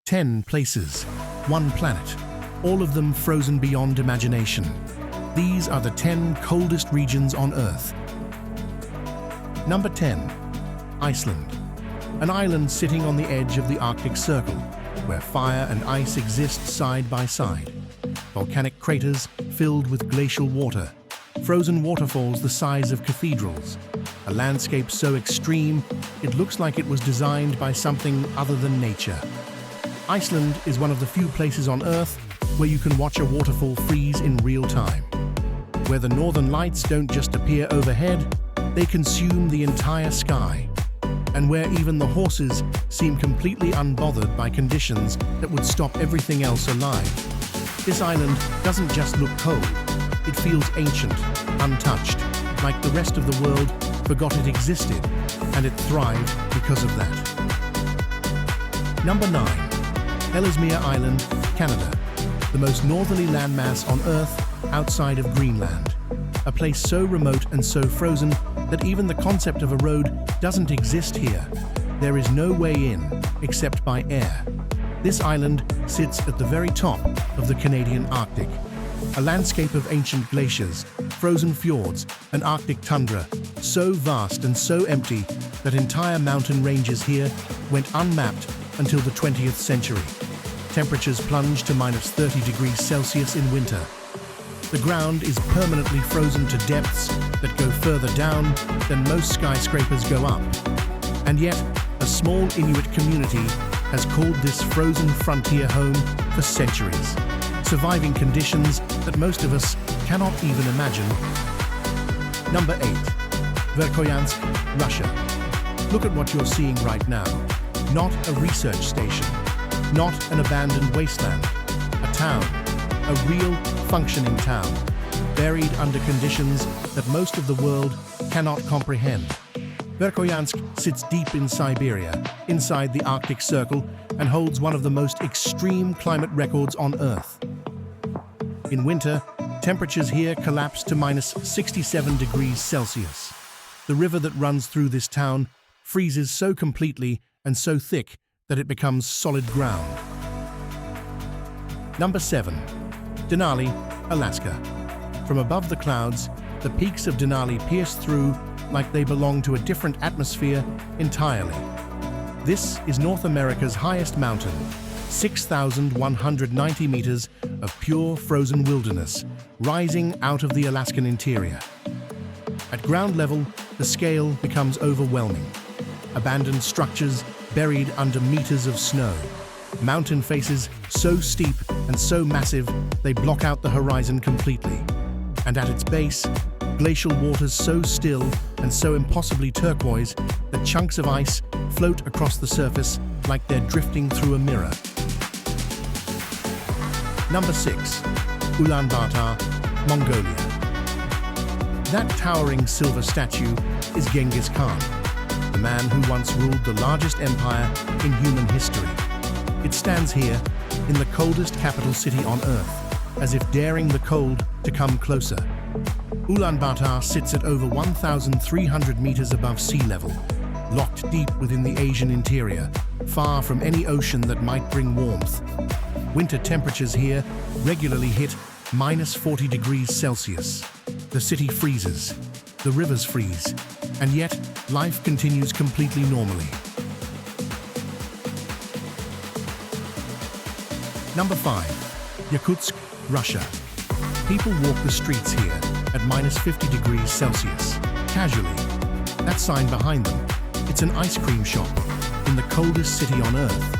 10 places, one planet, all of them frozen beyond imagination. These are the 10 coldest regions on Earth. Number 10. Iceland. An island sitting on the edge of the Arctic Circle, where fire and ice exist side by side. Volcanic craters filled with glacial water, frozen waterfalls the size of cathedrals, a landscape so extreme it looks like it was designed by something other than nature. Iceland is one of the few places on Earth where you can watch a waterfall freeze in real time, where the northern lights don't just appear overhead, they consume the entire sky, and where even the horses seem completely unbothered by conditions that would stop everything else alive. This island doesn't just look cold, it feels ancient, untouched, like the rest of the world forgot it existed, and it thrived because of that. Number 9. Ellesmere Island, Canada, the most northerly landmass on Earth outside of Greenland. A place so remote and so frozen that even the concept of a road doesn't exist here. There is no way in except by air. This island sits at the very top of the Canadian Arctic, a landscape of ancient glaciers, frozen fjords, and Arctic tundra, so vast and so empty that entire mountain ranges here went unmapped until the 20th century. Temperatures plunge to minus 30 degrees Celsius in winter. The ground is permanently frozen to depths that go further down than most skyscrapers go up. And yet, a small Inuit community has called this frozen frontier home for centuries, surviving conditions that most of us cannot even imagine. Number 8. Verkhoyansk, Russia. Look at what you're seeing right now. Not a research station, not an abandoned wasteland, a town, a real, functioning town, buried under conditions that most of the world cannot comprehend. Verkhoyansk sits deep in Siberia, inside the Arctic Circle, and holds one of the most extreme climate records on Earth. In winter, temperatures here collapse to minus 67 degrees Celsius. The river that runs through this town freezes so completely and so thick that it becomes solid ground. Number 7. Denali, Alaska. From above the clouds, the peaks of Denali pierce through like they belong to a different atmosphere entirely. This is North America's highest mountain, 6,190 meters of pure frozen wilderness, rising out of the Alaskan interior. At ground level, the scale becomes overwhelming. Abandoned structures buried under meters of snow. Mountain faces so steep and so massive they block out the horizon completely. And at its base, glacial waters so still and so impossibly turquoise that chunks of ice float across the surface like they're drifting through a mirror. Number 6. Ulaanbaatar, Mongolia. That towering silver statue is Genghis Khan, the man who once ruled the largest empire in human history. It stands here, in the coldest capital city on Earth, as if daring the cold to come closer. Ulaanbaatar sits at over 1,300 meters above sea level, locked deep within the Asian interior, far from any ocean that might bring warmth. Winter temperatures here regularly hit minus 40 degrees Celsius. The city freezes, the rivers freeze, and yet life continues completely normally. Number 5. Yakutsk, Russia. People walk the streets here at minus 50 degrees Celsius, casually. That sign behind them, it's an ice cream shop in the coldest city on Earth.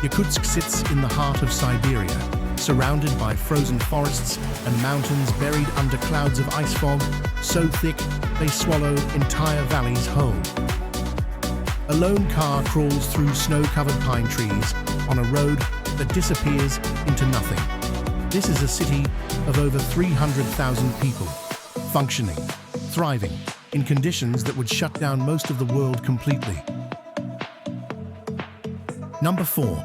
Yakutsk sits in the heart of Siberia, surrounded by frozen forests and mountains buried under clouds of ice fog, so thick they swallow entire valleys whole. A lone car crawls through snow-covered pine trees on a road that disappears into nothing. This is a city of over 300,000 people, functioning, thriving, in conditions that would shut down most of the world completely. Number 4.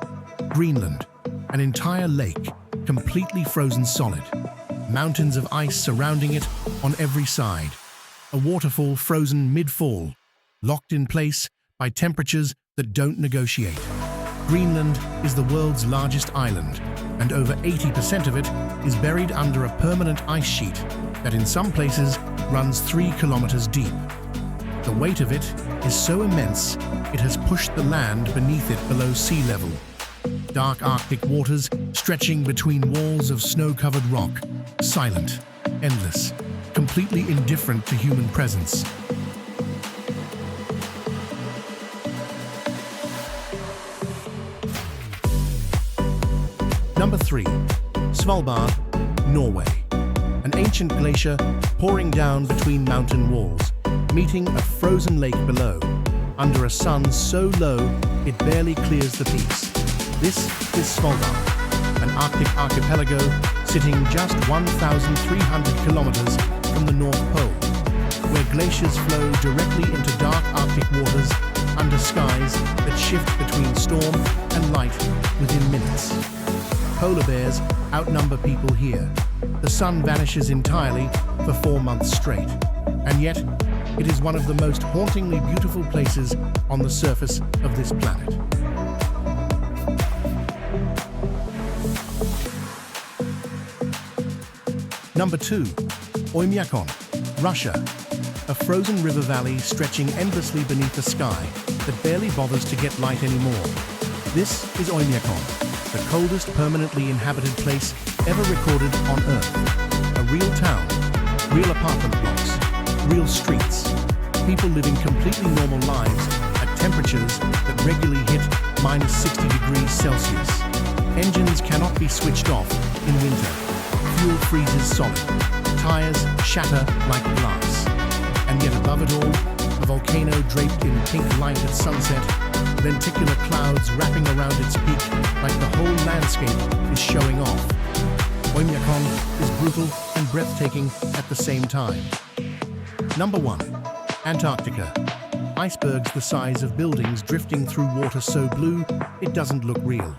Greenland, an entire lake, completely frozen solid. Mountains of ice surrounding it on every side. A waterfall frozen mid-fall, locked in place by temperatures that don't negotiate. Greenland is the world's largest island, and over 80% of it is buried under a permanent ice sheet that in some places runs 3 kilometers deep. The weight of it is so immense, it has pushed the land beneath it below sea level. Dark Arctic waters stretching between walls of snow-covered rock, silent, endless, completely indifferent to human presence. Number 3. Svalbard, Norway. An ancient glacier pouring down between mountain walls, meeting a frozen lake below, under a sun so low it barely clears the peaks. This is Svalbard, an Arctic archipelago sitting just 1,300 kilometers from the North Pole, where glaciers flow directly into dark Arctic waters under skies that shift between storm and light within minutes. Polar bears outnumber people here. The sun vanishes entirely for 4 months straight, and yet it is one of the most hauntingly beautiful places on the surface of this planet. Number 2. Oymyakon, Russia. A frozen river valley stretching endlessly beneath a sky that barely bothers to get light anymore. This is Oymyakon, the coldest permanently inhabited place ever recorded on Earth. A real town, real apartment blocks, real streets, people living completely normal lives at temperatures that regularly hit minus 60 degrees Celsius. Engines cannot be switched off in winter. Fuel freezes solid. Tires shatter like glass. And yet above it all, a volcano draped in pink light at sunset, lenticular clouds wrapping around its peak like the whole landscape is showing off. Oymyakon is brutal and breathtaking at the same time. Number 1. Antarctica. Icebergs the size of buildings drifting through water so blue it doesn't look real.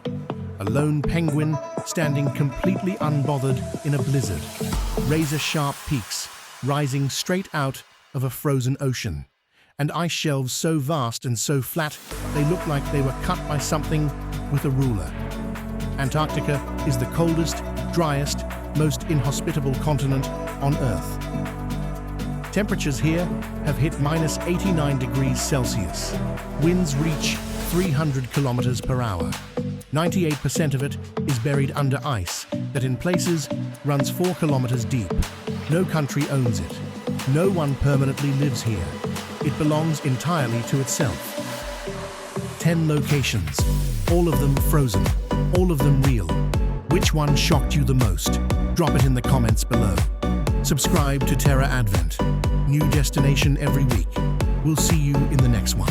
A lone penguin standing completely unbothered in a blizzard. Razor-sharp peaks rising straight out of a frozen ocean. And ice shelves so vast and so flat they look like they were cut by something with a ruler. Antarctica is the coldest, driest, most inhospitable continent on Earth. Temperatures here have hit minus 89 degrees Celsius. Winds reach 300 kilometers per hour. 98% of it is buried under ice that in places runs 4 kilometers deep. No country owns it. No one permanently lives here. It belongs entirely to itself. 10 locations, all of them frozen, all of them real. Which one shocked you the most? Drop it in the comments below. Subscribe to Terra Advent. New destination every week. We'll see you in the next one.